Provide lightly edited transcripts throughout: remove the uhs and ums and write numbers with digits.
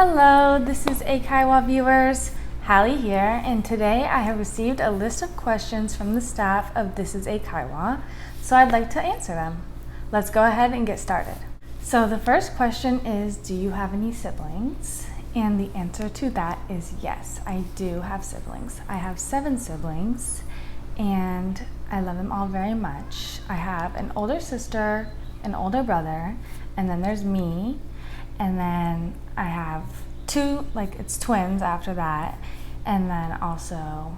Hello, this is Eikaiwa viewers. Hallie here, and today I have received a list of questions from the staff of This is Eikaiwa, so I'd like to answer them. Let's go ahead and get started. So the first question is, do you have any siblings? And the answer to that is yes, I do have siblings. I have 7 siblings, and I love them all very much. I have an older sister, an older brother, and then there's me, and then I have 2, it's twins after that, and then also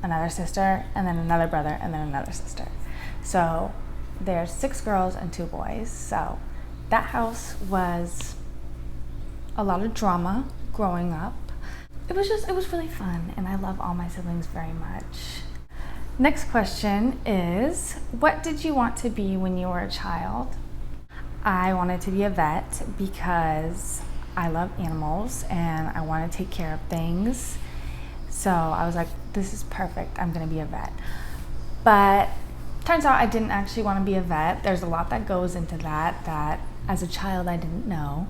another sister, and then another brother, and then another sister. So there's 6 girls and 2 boys. So that house was a lot of drama growing up. It was really fun, and I love all my siblings very much. Next question is, what did you want to be when you were a child? I wanted to be a vet because I love animals and I want to take care of things. So I was like, this is perfect, I'm gonna be a vet. But turns out I didn't actually want to be a vet. There's a lot that goes into that as a child I didn't know.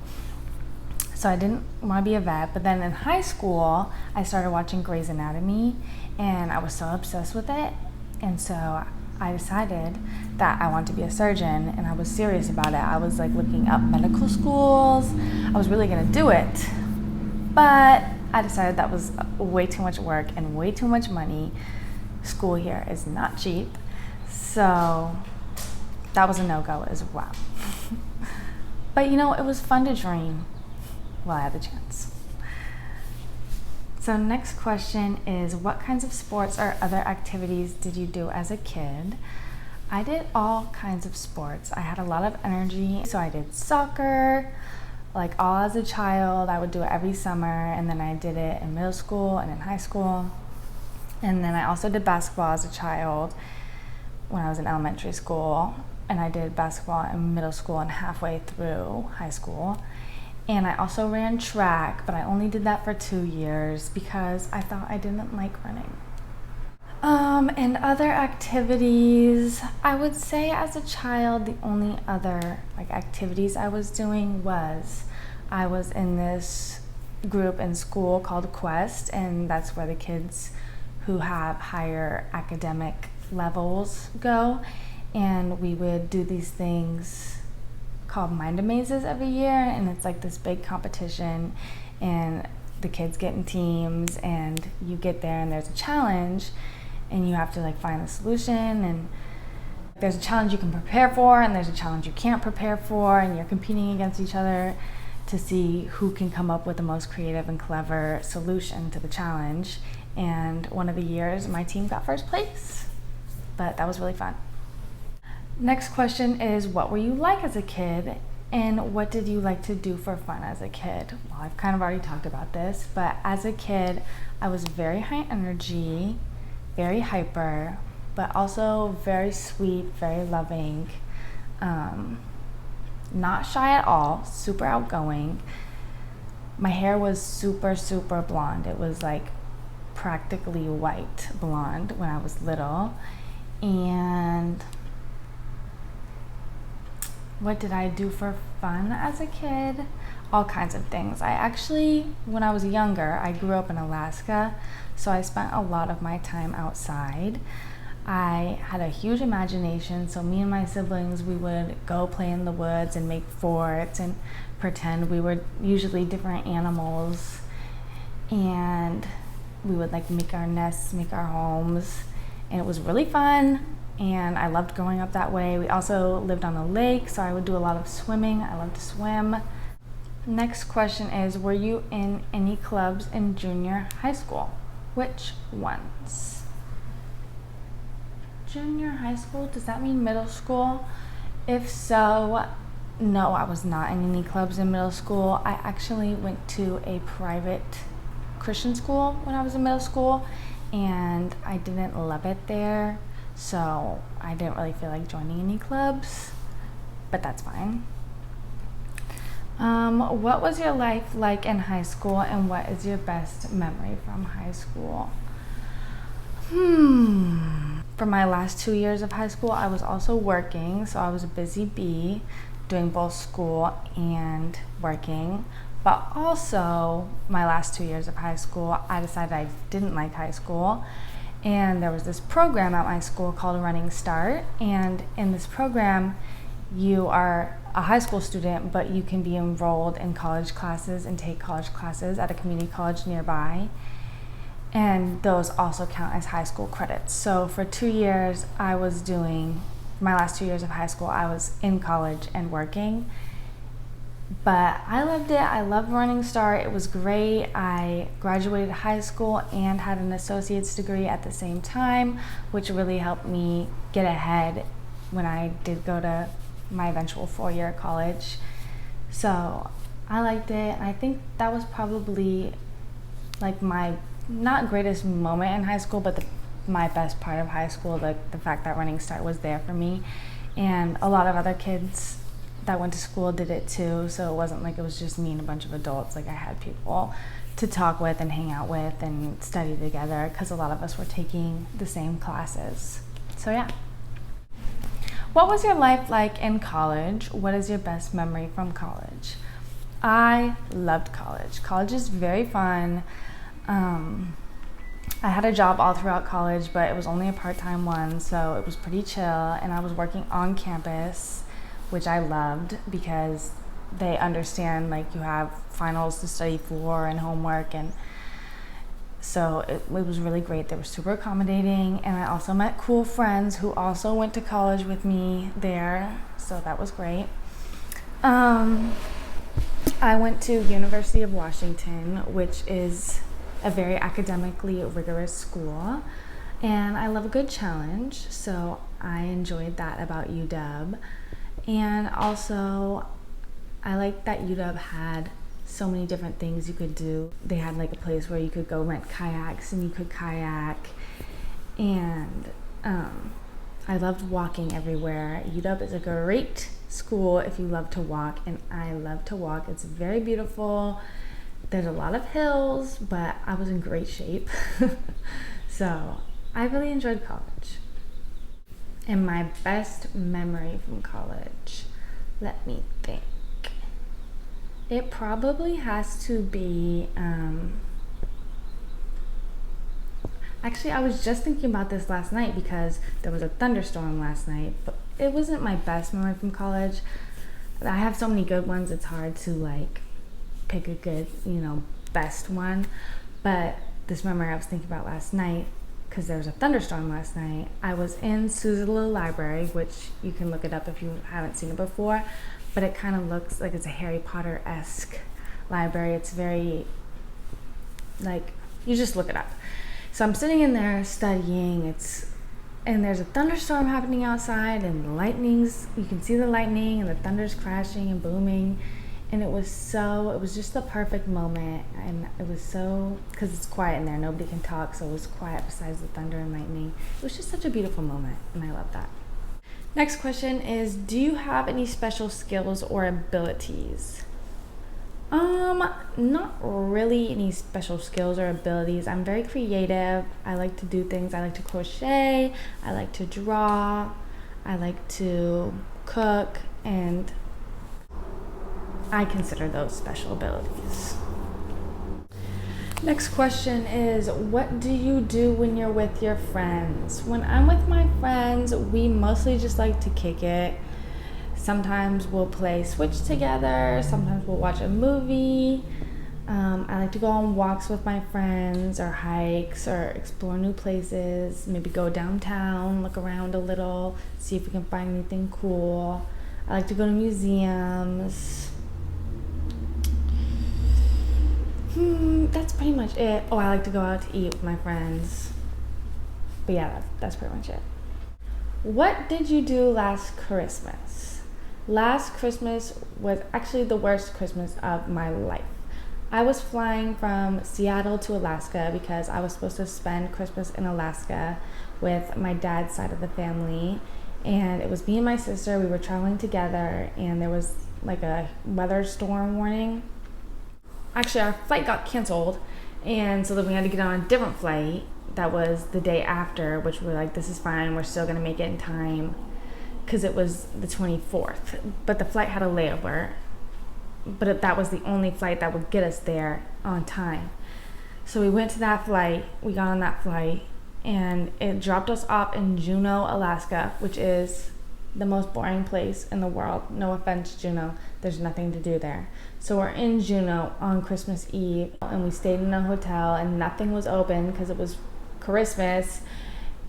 So I didn't want to be a vet, but then in high school I started watching Grey's Anatomy and I was so obsessed with it, and so I decided that I wanted to be a surgeon, and I was serious about it. I was looking up medical schools. I was really gonna do it, but I decided that was way too much work and way too much money. School here is not cheap, so that was a no-go as well. But it was fun to dream while I had the chance. So next question is, what kinds of sports or other activities did you do as a kid? I did all kinds of sports. I had a lot of energy, so I did soccer, all as a child. I would do it every summer, and then I did it in middle school and in high school. And then I also did basketball as a child when I was in elementary school, and I did basketball in middle school and halfway through high school. And I also ran track, but I only did that for 2 years because I thought I didn't like running. And other activities, I would say as a child, the only other activities I was doing was I was in this group in school called Quest, and that's where the kids who have higher academic levels go, and we would do these things called Mind Amazes every year, and it's this big competition, and the kids get in teams, and you get there and there's a challenge, and you have to find the solution, and there's a challenge you can prepare for, and there's a challenge you can't prepare for, and you're competing against each other to see who can come up with the most creative and clever solution to the challenge. And one of the years my team got first place, but that was really fun. Next question is, what were you like as a kid, and what did you like to do for fun as a kid? Well, I've kind of already talked about this, but as a kid, I was very high energy, very hyper, but also very sweet, very loving, not shy at all, super outgoing. My hair was super, super blonde. It was practically white blonde when I was little. And what did I do for fun as a kid? All kinds of things. I actually, when I was younger, I grew up in Alaska, so I spent a lot of my time outside. I had a huge imagination, so me and my siblings, we would go play in the woods and make forts and pretend we were usually different animals, and we would make our nests, make our homes, and it was really fun. And I loved growing up that way. We also lived on a lake, so I would do a lot of swimming. I love to swim. Next question is, were you in any clubs in junior high school? Which ones? Junior high school, does that mean middle school? If so, no, I was not in any clubs in middle school. I actually went to a private Christian school when I was in middle school, and I didn't love it there. So I didn't really feel like joining any clubs, but that's fine. What was your life like in high school, and what is your best memory from high school? For my last 2 years of high school, I was also working, so I was a busy bee, doing both school and working. but also my last 2 years of high school, I decided I didn't like high school. And there was this program at my school called Running Start. And in this program, you are a high school student, but you can be enrolled in college classes and take college classes at a community college nearby. And those also count as high school credits. So for 2 years, my last 2 years of high school, I was in college and working. But I loved it. I loved Running Start. It was great. I graduated high school and had an associate's degree at the same time, which really helped me get ahead when I did go to my eventual 4-year college. So I liked it. And I think that was probably like my not greatest moment in high school, but my best part of high school, like the fact that Running Start was there for me. And a lot of other kids that went to school did it too, so it wasn't like it was just me and a bunch of adults. Like I had people to talk with and hang out with and study together because a lot of us were taking the same classes. So yeah. What was your life like in college? What is your best memory from college? I loved college. College is very fun. I had a job all throughout college, but it was only a part-time one, so it was pretty chill, and I was working on campus, which I loved because they understand like you have finals to study for and homework, and so it was really great. They were super accommodating, and I also met cool friends who also went to college with me there, so that was great. I went to University of Washington, which is a very academically rigorous school, and I love a good challenge, so I enjoyed that about UW. And also, I liked that UW had so many different things you could do. They had like a place where you could go rent kayaks and you could kayak. And I loved walking everywhere. UW is a great school if you love to walk, and I love to walk. It's very beautiful. There's a lot of hills, but I was in great shape. So I really enjoyed college. And my best memory from college, let me think. It probably has to be, actually I was just thinking about this last night because there was a thunderstorm last night, but it wasn't my best memory from college. I have so many good ones, it's hard to like pick a good, best one. But this memory I was thinking about last night, because there was a thunderstorm last night. I was in Suzzallo Library, which you can look it up if you haven't seen it before, but it kind of looks like it's a Harry Potter-esque library. It's very, like, you just look it up. So I'm sitting in there studying, and there's a thunderstorm happening outside, and you can see the lightning, and the thunder's crashing and booming. And it was just the perfect moment, and it was so, because it's quiet in there, nobody can talk, so it was quiet besides the thunder and lightning. It was just such a beautiful moment, and I love that. Next question is, do you have any special skills or abilities? Not really any special skills or abilities. I'm very creative. I like to do things. I like to crochet, I like to draw, I like to cook, and I consider those special abilities. Next question is, what do you do when you're with your friends? When I'm with my friends, we mostly just like to kick it. Sometimes we'll play Switch together, sometimes we'll watch a movie. I like to go on walks with my friends, or hikes, or explore new places, maybe go downtown, look around a little, see if we can find anything cool. I like to go to museums. That's pretty much it. Oh, I like to go out to eat with my friends. But yeah, that's pretty much it. What did you do last Christmas? Last Christmas was actually the worst Christmas of my life. I was flying from Seattle to Alaska because I was supposed to spend Christmas in Alaska with my dad's side of the family. And it was me and my sister. We were traveling together, and there was like a weather storm warning. Actually, our flight got canceled, and so then we had to get on a different flight that was the day after, which we were like, this is fine, we're still gonna make it in time, because it was the 24th, but the flight had a layover, but that was the only flight that would get us there on time. So we went to that flight, we got on that flight, and it dropped us off in Juneau, Alaska, which is the most boring place in the world. No offense, Juneau, there's nothing to do there. So we're in Juneau on Christmas Eve, and we stayed in a hotel, and nothing was open because it was Christmas,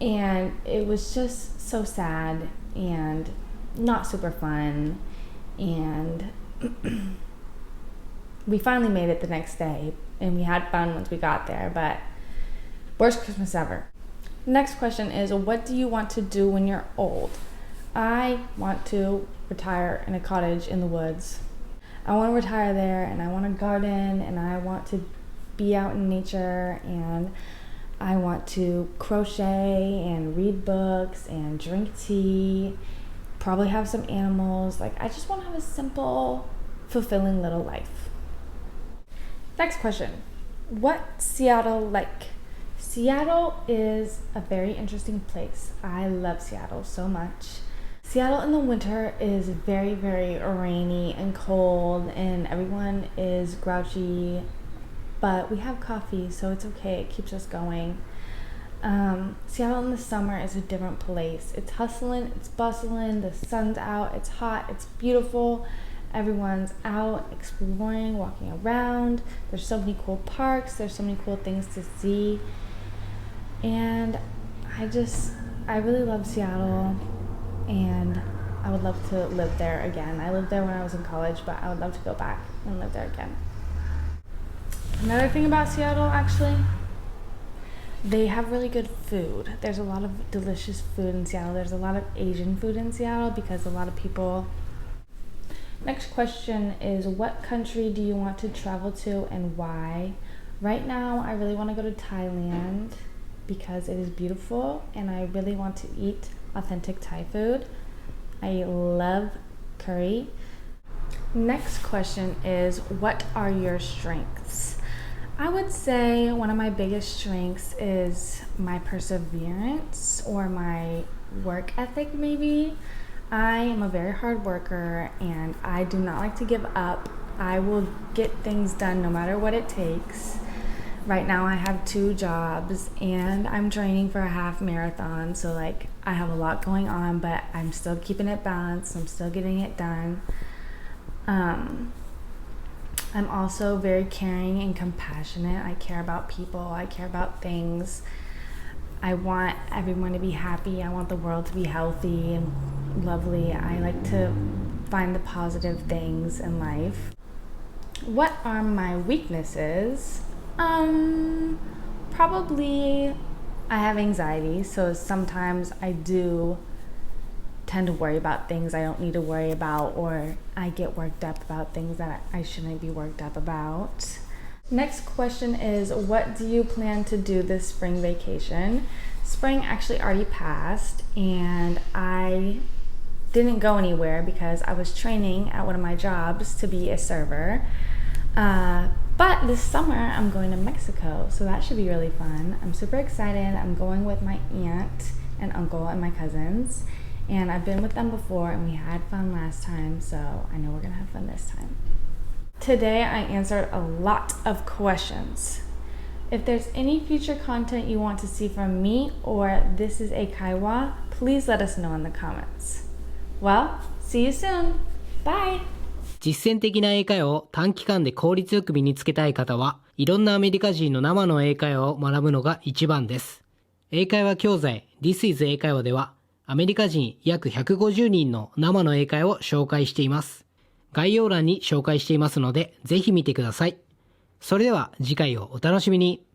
and it was just so sad and not super fun. And we finally made it the next day, and we had fun once we got there, but worst Christmas ever. Next question is, what do you want to do when you're old? I want to retire in a cottage in the woods. I want to retire there, and I want to garden, and I want to be out in nature, and I want to crochet and read books and drink tea, probably have some animals. Like, I just want to have a simple, fulfilling little life. Next question. What's Seattle like? Seattle is a very interesting place. I love Seattle so much. Seattle in the winter is very, very rainy and cold, and everyone is grouchy, but we have coffee, so it's okay. It keeps us going. Seattle in the summer is a different place. It's hustling, it's bustling, the sun's out, it's hot, it's beautiful. Everyone's out exploring, walking around. There's so many cool parks, there's so many cool things to see. And I really love Seattle, and I would love to live there again. I lived there when I was in college, but I would love to go back and live there again. Another thing about Seattle, actually, they have really good food. There's a lot of delicious food in Seattle. There's a lot of Asian food in Seattle because a lot of people... Next question is, what country do you want to travel to and why? Right now, I really want to go to Thailand because it is beautiful, and I really want to eat authentic Thai food. I love curry. Next question is, what are your strengths? I would say one of my biggest strengths is my perseverance or my work ethic, maybe. I am a very hard worker, and I do not like to give up. I will get things done no matter what it takes. Right now I have 2 jobs, and I'm training for a half marathon, so like I have a lot going on, but I'm still keeping it balanced. I'm still getting it done. I'm also very caring and compassionate. I care about people. I care about things. I want everyone to be happy. I want the world to be healthy and lovely. I like to find the positive things in life. What are my weaknesses? Probably I have anxiety, so sometimes I do tend to worry about things I don't need to worry about, or I get worked up about things that I shouldn't be worked up about. Next question is, what do you plan to do this spring vacation? Spring actually already passed, and I didn't go anywhere because I was training at one of my jobs to be a server. But this summer I'm going to Mexico, so that should be really fun. I'm super excited. I'm going with my aunt and uncle and my cousins, and I've been with them before, and we had fun last time, so I know we're gonna have fun this time. Today I answered a lot of questions. If there's any future content you want to see from me or This is Eikaiwa, please let us know in the comments. Well, see you soon. Bye! 実践的な英会話を短期間で効率よく身につけたい方は、いろんなアメリカ人の生の英会話を学ぶのが一番です。英会話教材 This is 英会話では、アメリカ人約150人の生の英会話を紹介しています。概要欄に紹介していますので、ぜひ見てください。それでは次回をお楽しみに。